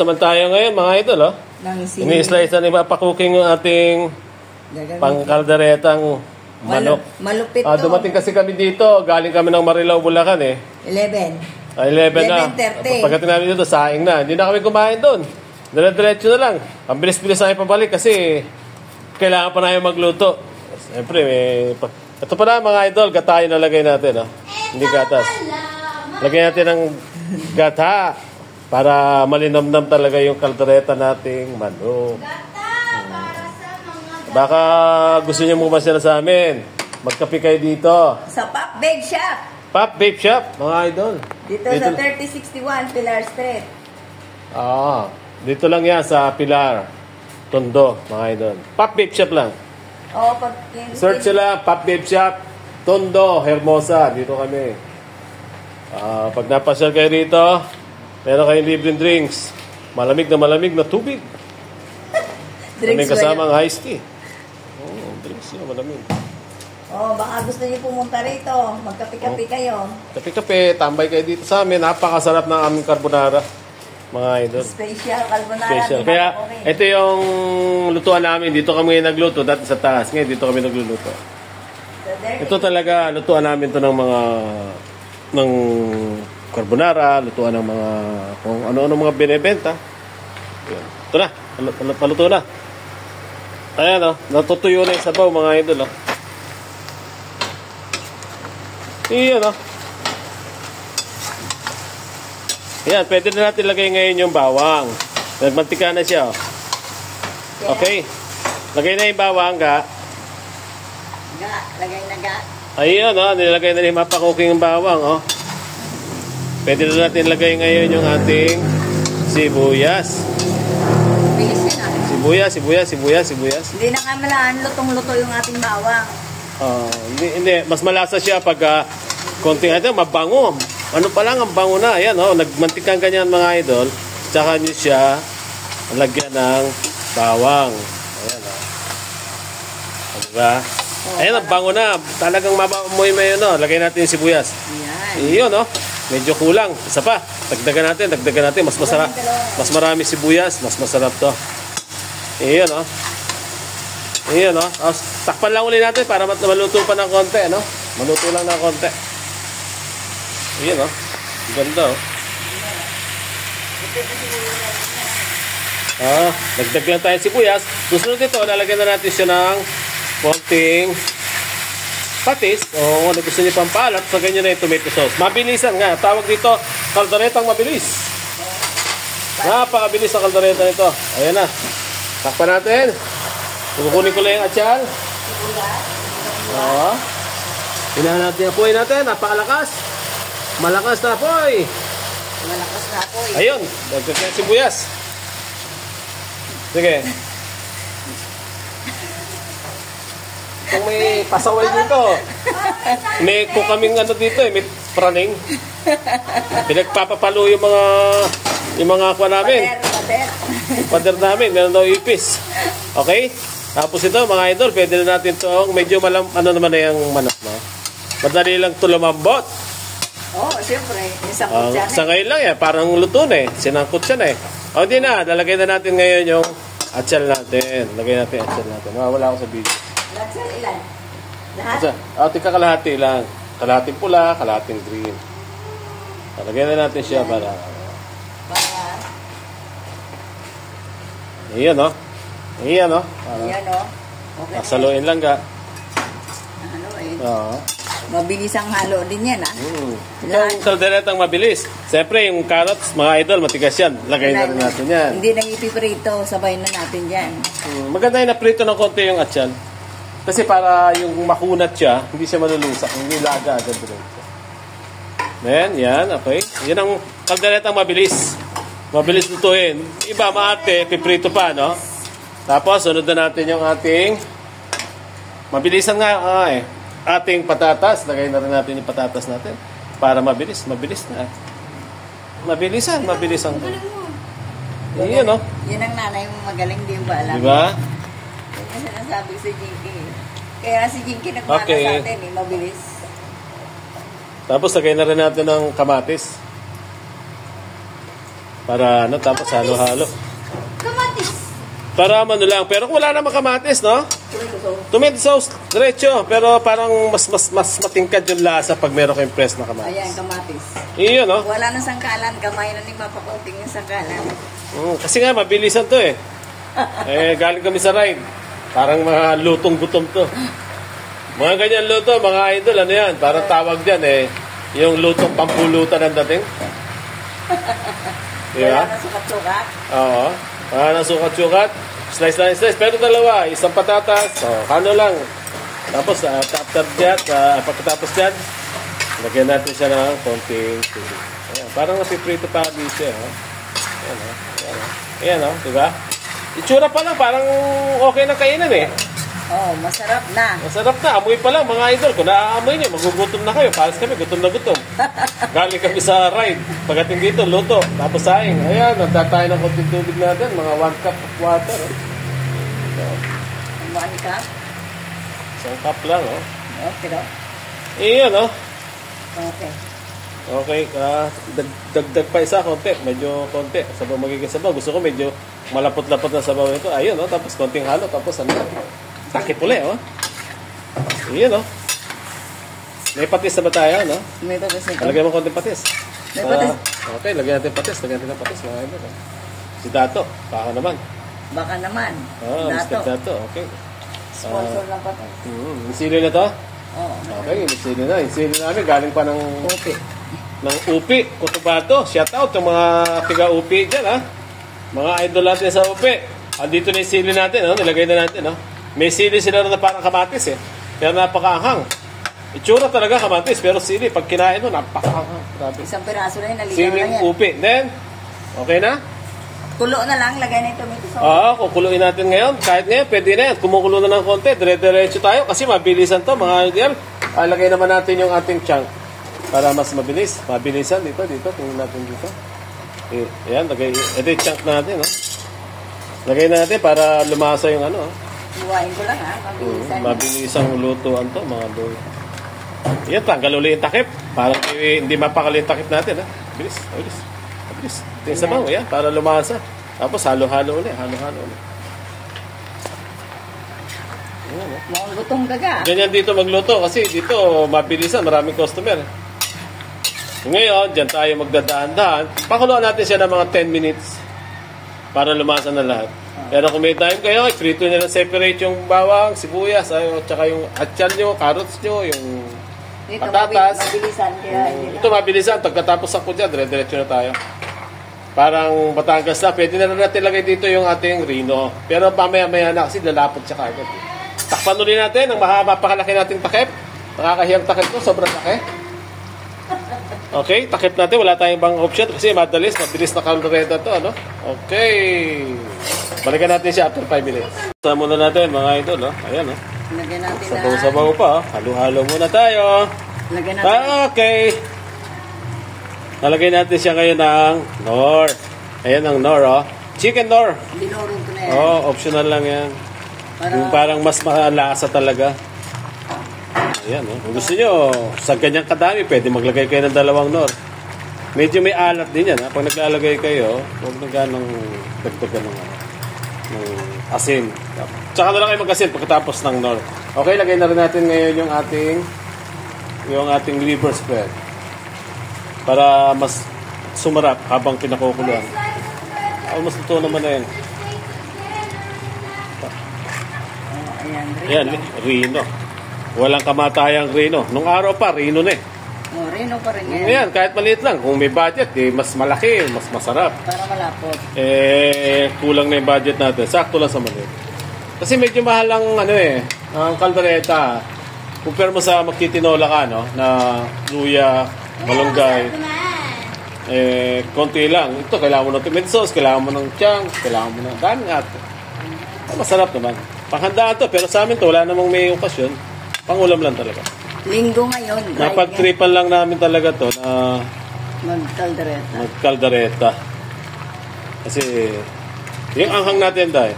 naman tayo ngayon, mga idol, oh. Ini-slice na ni Papa Cooking yung ating pangkalderetang manok. Malupit to. Dumating kasi kami dito. Galing kami ng Marilao, Bulacan, eh. 11. 11 na. 11:30. Pagdating namin dito, saing na. Hindi na kami kumain doon. Dire-diretso na lang. Ang bilis-bilis na pabalik kasi kailangan pa na yung magluto. Siyempre, ito pa na, mga idol, gata yung nalagay natin, oh. Hindi gatas. Lagyan natin ng gata para malinamnam talaga yung kaldereta nating manok. Baka gusto niyo bumasya na sa amin. Magkape kayo dito. Sa Pop Bake Shop. Pop Bake Shop, mga idol. Dito sa 3061 Pilar Street. Dito lang yan sa Pilar, Tondo, mga idol. Pop Bake Shop lang. Pag Search sila, Pop Bake Shop, Tondo, Hermosa. Dito kami. Pag napasyal kayo rito, meron kayong libreng drinks. Malamig na tubig. May kasamang iced tea. Drinks yun, malamig. Baka gusto niyo pumunta rito. Magkape-kape kayo. Kape-kape, tambay kayo dito sa amin. Napakasarap ng aming carbonara, mga idol. Special carbonara. Special. Kaya, ito yung lutuan namin. Dito kami nagluto. Dati sa taas. Ngayon, dito kami nagluluto. Ito talaga, lutuan namin to ng mga carbonara, lutuan ng mga kung ano-ano mga binebenta. Ito na, paluto na. Ayan, natutuyo na yung sabaw, mga idol, Iyan, Ayan, pwede na natin lagay ngayon yung bawang. Nagmantika na siya, Okay. Lagay na yung bawang, Lagay na ga. Ayun, nilagay na ni Papa Cooking yung bawang, Pwede na natin lagay ngayon yung ating sibuyas. Sibuyas. Hindi na kamalaan, lutong-luto yung ating bawang. Hindi. Mas malasa siya pag konting mabango. Ano pa lang, ang bango na. Ayan, nagmantikang ganyan, mga idol. Tsaka nyo siya lagyan ng bawang. Ayan, Diba? Ayan, ang bango na. Talagang mabamoy mo yun, Lagay natin yung sibuyas. Ayan. Iyon, medyo kulang. Isa pa. Dagdagan natin. Mas masarap. Mas marami sibuyas. Mas masarap to. Iyon, Iyon, takpan lang ulit natin para maluto pa ng konti, Maluto lang ng konti. Iyon, Ganda, Dagdag lang tayo sibuyas. Susunod ito, lalagyan na natin siya ng konting patis o kung gusto niyo pampalat, sa ganyan na yung tomato sauce. Mabilisan nga. Tawag dito, kalderetang mabilis. Napakabilis ang kaldereta nito. Ayan na. Takpan natin. Kukunin ko lang yung atsal. Hinahan natin yung apoy natin. Napakalakas. Malakas na apoy. Ayun. Dagdag yung sibuyas. Sige. Kung may pasaway dito, may kaming dito, may praning. Pinagpapapalo yung mga kuha namin. Pader namin, meron daw ipis. Okay? Tapos ito, mga idol, pwede na natin itong medyo naman na yung manok, Madali lang ito lumambot. Siyempre. Isangkot yan. Sa ngayon lang yan, parang luto na sinangkot siya na hindi na, lalagay na natin ngayon yung atsal natin. Lagay natin yung atsal natin. Wala ako sa video. Atsal ilan? Lahat? Tika kalahati lang. Kalahating pula, kalahating green. Lagyan na natin siya para... Iyan, Iyan, Okay. Saluin lang ka. Mabilis ang halo din yan, Yung kalderetang mabilis. Siyempre, yung carrots, mga idol, matigas yan. Lagay na rin natin yan. Hindi nang ipiprito, sabay na natin yan. Maganda yung naprito ng konti yung atsyan. Kasi para yung makunat siya, hindi siya malulusak. Hindi laga agad diretso. Yan, okay. Yan ang kalderetang mabilis. Mabilis lutuin. Iba, maarte, piprito pa, Tapos, sunod na natin yung ating mabilisan nga, ating patatas. Lagay na rin natin yung patatas natin para mabilis na. Mabilisan. Yan, Yan ang nanay mo magaling, di ba alam? Diba? Yan ang sinasabi si Jinky. Kaya si Jinky nagmana sa atin, mabilis. Tapos, lagay na rin natin ng kamatis. Para ano, tapos halo-halo. Kamatis. Para ano lang, pero kung wala namang kamatis, no? Tomato sauce, diretso. Pero parang mas matingkad yung lasa pag meron kayong press na kamatis. Ayan, kamatis. Iyon, no? Wala na sangkalan, gamay na ni mapakunting yung sangkalan. Kasi nga, mabilisan to eh. Galing kami sa ride. Parang mga lutong gutom to. Mga ganyan luto, mga idol, ano yan? Parang tawag dyan eh. Yung lutong pampulutan ang dating. Diba? Wala na sukat-sukat. Oo. Ng sukat-sukat. Slice. Pero dalawa. Isang patatas. Kano lang. Tapos, pagkatapos dyan, lagyan natin siya ng konting tubig. Ayan. Parang napiprito pa dito. Ayan, diba? Itsura pa lang, parang okay na kainan eh. Oh, masarap na. Masarap na. Amoy pa lang, mga idol. Kung naaamoy niyo, magugutom na kayo. Paras kami, gutom na gutom. Galing kami sa ride. Pagdating dito, luto. Tapos saing. Ayan, nagtatay ng konting tubig natin. Mga 1 cup of water. One cup. Isang cup lang, oh. Okay, no? Iyon, oh. Okay. Okay, dagdag pa isa, konti. Medyo konti. Sabaw magiging sabaw. Gusto ko medyo malapot-lapot na sabaw ito. Ayun, oh. Tapos konting halo. Tapos ano. Takip uli, oh. Iyon, oh. May patis na ba tayo, no? May patis ito. Lagyan mo konting patis. May patis. Okay, lagyan natin patis. Lagyan natin ng patis, mga idol. Oh. Si Dato, baka naman. Baka naman. Mr. Dato, okay. Sponsor lang patis. Yung sili na to? Oo. Okay, yung sili na. Yung sili namin galing pa ng Upi, Cotabato. Shout out yung mga tiga-Upi dyan, ha? Mga idol natin sa Upi. Andito na yung sili natin, no? Nilagay na natin, no? May sili sila na parang kamatis, eh. Pero napakaanghang. Itsura talaga kamatis, pero sili, pag kinain mo, napakaanghang. Grabe. Isang piraso na yun, naligaw na Siling yan. Upi. Then, okay na? Kulo na lang, lagay na yung tomato sauce. Kukuluin natin ngayon. Kahit ngayon, pwede na yan. Kumukulo na ng konti. Dire-diretso tayo kasi mabilisan to, mga idol. Lagay naman natin yung ating chunk para mas mabilis. Mabilisan dito. Tingnan natin dito. Ayan, lagay. Ito yung chunk natin, no? Lagay natin para lumasa yung ano, Iwain ko lang, ha? Mabilisan. Mabilisang lutuan to, mga idol. Yan, tanggal uli yung takip. Para hindi mapakali yung takip natin, ha? Bilis. Ito yung sabaw, yan, para lumasa. Tapos halo-halo ulit. Mukhang gutom gaga. Ganyan dito magluto kasi dito mabilisan, maraming customer. Ngayon, dyan tayo magdadaan-daan. Pakuluan natin siya ng mga 10 minutes para lumasa na lahat. Pero kung may time kayo, prito nyo na separate yung bawang, sibuyas, at saka yung atyan nyo, carrots nyo, yung Dito, patatas. mabilisan. Kaya Ito mabilisan. Pagkatapos ako dyan, dire-diretso na tayo. Parang Batangas na. Pwede na natin lagay dito yung ating Rino. Pero mamaya-maya na kasi lalapot siya kagad. Takpan ulit natin ang mapakalaki nating takip. Nakakahiyang takip ko. Sobrang laki. Okay, takip natin. Wala tayong bang option kasi mabilis na kaldereta to. Ano? Okay. Balikan natin siya after 5 minutes. Sama muna natin mga idol. No? Ayan. No? lagyan natin na. Sabaw-sabaw pa. Halo-halo muna tayo. Lagyan natin. Okay. Nalagay natin siya ngayon ng Knorr. Ayan ang Knorr, oh. Chicken Knorr. Binurong ko na yan. Optional lang yan. Yung parang mas malasa talaga. Ayan, oh. Kung gusto nyo, sa ganyang kadami, pwede maglagay kayo ng 2 Knorr. Medyo may alat din yan, ha. Pag naglalagay kayo, huwag na ganong dagdagan ng asin. Tsaka na lang kayo mag-asin pagkatapos ng Knorr. Okay, lagay na rin natin ngayon yung ating liver spread. Para mas sumarap habang pinakukuluan. Almost ito naman na yan. Ayan, Ayan, Rino. Walang kamatayang Rino. Nung araw pa, Rino na eh. Rino pa rin yan. Ayan, kahit maliit lang. Kung may budget, mas malaki, mas masarap. Para malapot. Kulang na yung budget natin. Sakto lang sa maliit. Kasi medyo mahal ang kaldereta. Compare mo sa magtitinola ka, no? Na luya, malunggay. Konti lang. Ito, kailangan mo ng tomato sauce, kailangan mo ng chunk, kailangan mo ng dami nga. Masarap naman. Panghandaan to, pero sa amin to, wala namang may okasyon. Pangulam lang talaga. Linggo ngayon. Napag-tripan lang namin talaga to na magkaldereta. Kasi, yung anghang natin dahil.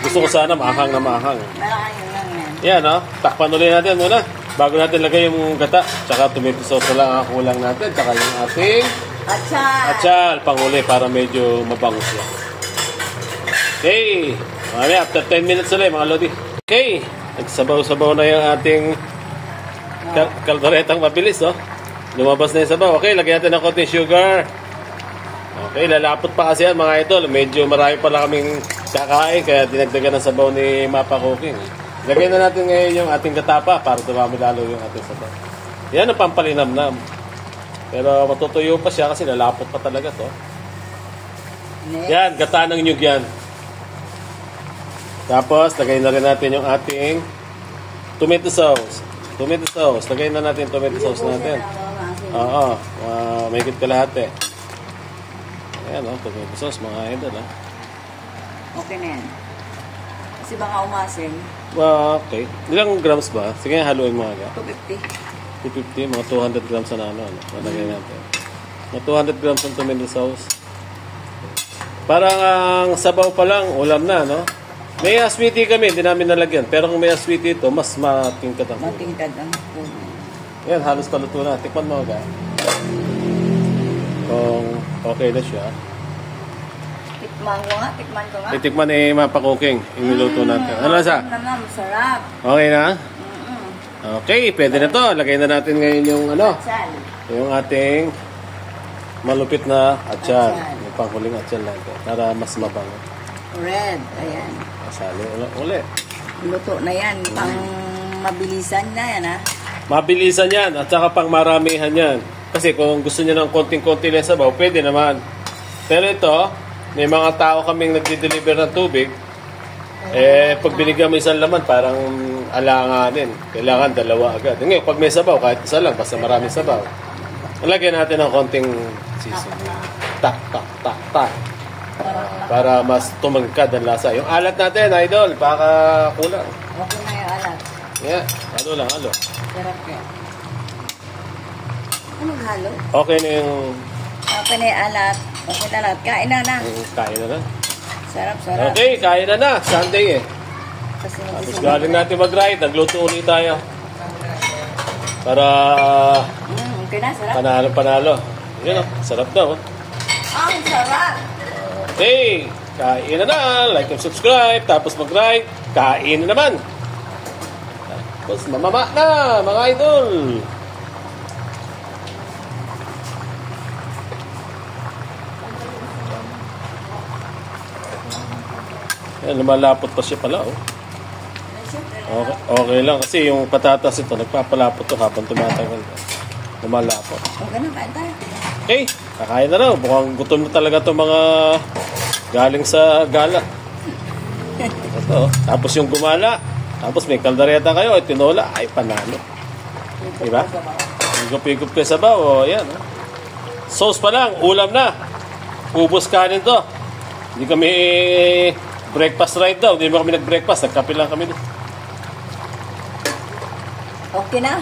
Gusto ko sana maanghang na maanghang. Malaking lang yan. Yan, no? Takpan ulit natin muna. Bago natin lagay yung gata. Tsaka tomato sauce lang ang kulang natin. Tsaka yung ating Atsal, panghuli para medyo mabango siya. Okay. Mami, after 10 minutes ulit mga lodi. Okay. Nagsabaw-sabaw na yung ating kalderetang mabilis, oh. Lumabas na yung sabaw. Okay, lagyan natin ng konting sugar. Okay, lalapot pa kasi yan mga idol. Medyo marami pala kaming kakain kaya dinagdagan ng sabaw ni Mapa Cooking. Lagyan na natin ngayon yung ating gatapa para dumami lalo yung ating sabaw. Yan ang pampalinamnam. Pero matutuyo pa siya kasi lalapot pa talaga to. Yan, gata ng nyug yan. Tapos, lagay na rin natin yung ating tomato sauce. Tomato sauce. Lagay na natin yung tomato sauce natin. Oo, may higit kalahati. Ayan, tomato sauce, mga idol. Okay na yan. Kasi baka umasin. Okay. Ilang grams ba? Sige, haluin mo aga. 250. 250, mga 200 grams na Nalagay natin. Mga 200 grams ng tomato sauce. Parang ang sabaw pa lang, ulam na, no? May sweetie kami, hindi namin nalagyan. Pero kung may sweetie ito, mas matingkad ang puno. Matingkad ang puno. Yan, halos paluto na. Tikman mo aga. Kung okay na siya. Tikman ko nga. Itikman ni Mapa Cooking. Iniluto natin. Ano lasa? Naman, sarap. Okay na? Okay, pwede na to. Lagay na natin ngayon yung Atsal. yung ating malupit na atsal. Atsal. Yung panghuling atsal natin. Para mas mabango. Red. Ayan. Masali uli. Luto na yan. Pang mabilisan na yan, ha? Mabilisan yan at saka pang maramihan yan. Kasi kung gusto niya ng konting-konti lang sabaw, pwede naman. Pero ito, may mga tao kaming nagdi-deliver ng tubig. Pag binigyan mo isang laman, parang alanganin. Kailangan dalawa agad. Ngayon, pag may sabaw, kahit isa lang, basta maraming sabaw. Lagyan natin ng konting seasoning. Tak, tak, tak, tak. Para mas tumangkad ang lasa. Yung alat natin, idol, baka kulang. Okay na yung alat. Yeah, halo lang, halo. Sarap yan. Ano halo? Okay na yung Okay na yung alat. Okay na lahat. Kain na na. kain na na. Sarap, sarap. Okay, kain na na. Sunday eh. Kasi Tapos galing natin mag-ride, nagluto ulit tayo. Para okay na, sarap. panalo. Yun o, sarap daw. Ang sarap. Okay, kain na na. Like and subscribe. Tapos mag-ride, kain na naman. Tapos mamama na, mga idol. Yan, lumalapot pa siya pala, oh. Okay lang kasi yung patatas ito, nagpapalapot to habang tumatagal. Lumalapot. Okay na, kain tayo. Okay, kakain na raw. Mukhang gutom na talaga itong mga galing sa gala. Ito, tapos yung gumala. Tapos may kaldereta kayo, tinola, ay panalo. Diba? Higup-higup kayo sa baw, yan. Oh. Sauce pa lang, ulam na. Ubus kanin to. Hindi kami breakfast ride daw. Hindi ba kami nag-breakfast, nagkape lang kami. Okay na.